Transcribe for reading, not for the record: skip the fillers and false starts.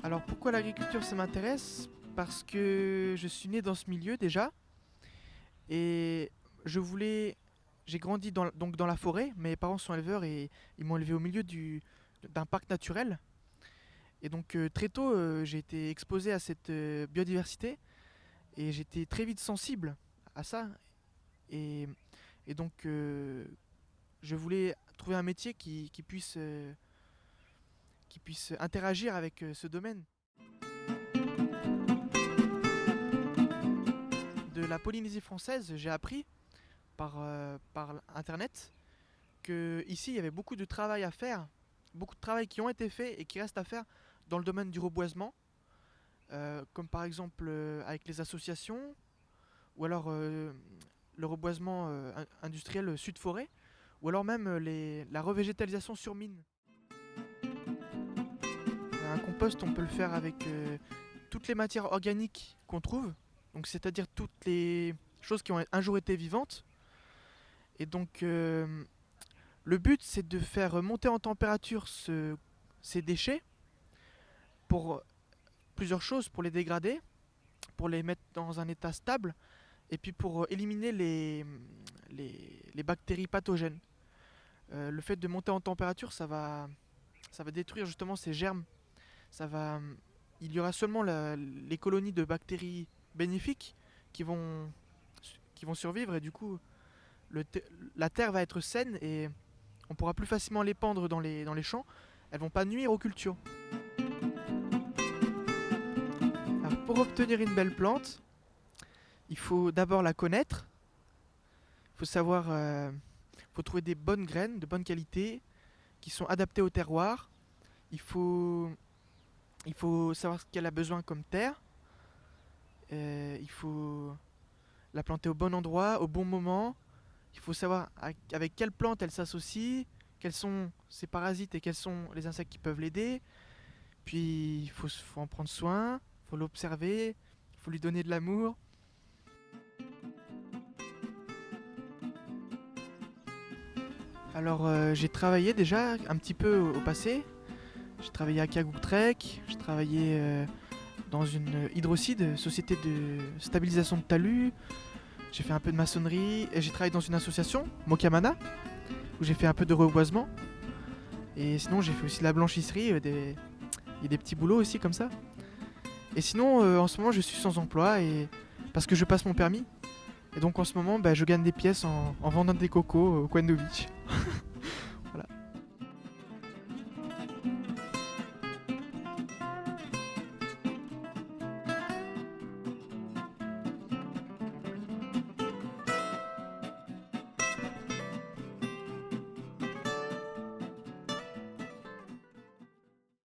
Alors pourquoi l'agriculture ça m'intéresse? Parce que je suis né dans ce milieu déjà et je voulais j'ai grandi donc dans la forêt. Mes parents sont éleveurs et ils m'ont élevé au milieu d'un parc naturel. Et donc très tôt j'ai été exposé à cette biodiversité et j'étais très vite sensible à ça. Et, et donc je voulais trouver un métier qui puisse interagir avec ce domaine. De la Polynésie française, j'ai appris par internet que ici il y avait beaucoup de travail à faire, beaucoup de travail qui ont été faits et qui restent à faire dans le domaine du reboisement, comme par exemple avec les associations, ou alors le reboisement industriel sud-forêt, ou alors même la revégétalisation sur mine. Un compost, on peut le faire avec toutes les matières organiques qu'on trouve, donc c'est-à-dire toutes les choses qui ont un jour été vivantes. Et donc le but c'est de faire monter en température ces déchets pour plusieurs choses, pour les dégrader, pour les mettre dans un état stable, et puis pour éliminer les bactéries pathogènes. Le fait de monter en température, ça va détruire justement ces germes. Ça va, il y aura seulement les colonies de bactéries bénéfiques qui vont, qui vont survivre, et du coup le la terre va être saine et on pourra plus facilement les pendre dans les champs. Elles vont pas nuire aux cultures. Alors pour obtenir une belle plante, il faut d'abord la connaître. Il faut savoir, faut trouver des bonnes graines de bonne qualité qui sont adaptées au terroir. Il faut, il faut savoir ce qu'elle a besoin comme terre. Il faut la planter au bon endroit, au bon moment. Il faut savoir avec quelle plante elle s'associe, quels sont ses parasites et quels sont les insectes qui peuvent l'aider. Puis faut en prendre soin, faut l'observer, faut lui donner de l'amour. Alors j'ai travaillé déjà un petit peu au passé. J'ai travaillé à Kagoutrek, j'ai travaillé dans une hydrocide, société de stabilisation de talus. J'ai fait un peu de maçonnerie et j'ai travaillé dans une association, Mokamana, où j'ai fait un peu de reboisement. Et sinon j'ai fait aussi de la blanchisserie, il y a des petits boulots aussi comme ça. Et sinon en ce moment je suis sans emploi et parce que je passe mon permis. Et donc en ce moment bah, je gagne des pièces en vendant des cocos au coin de nos beach.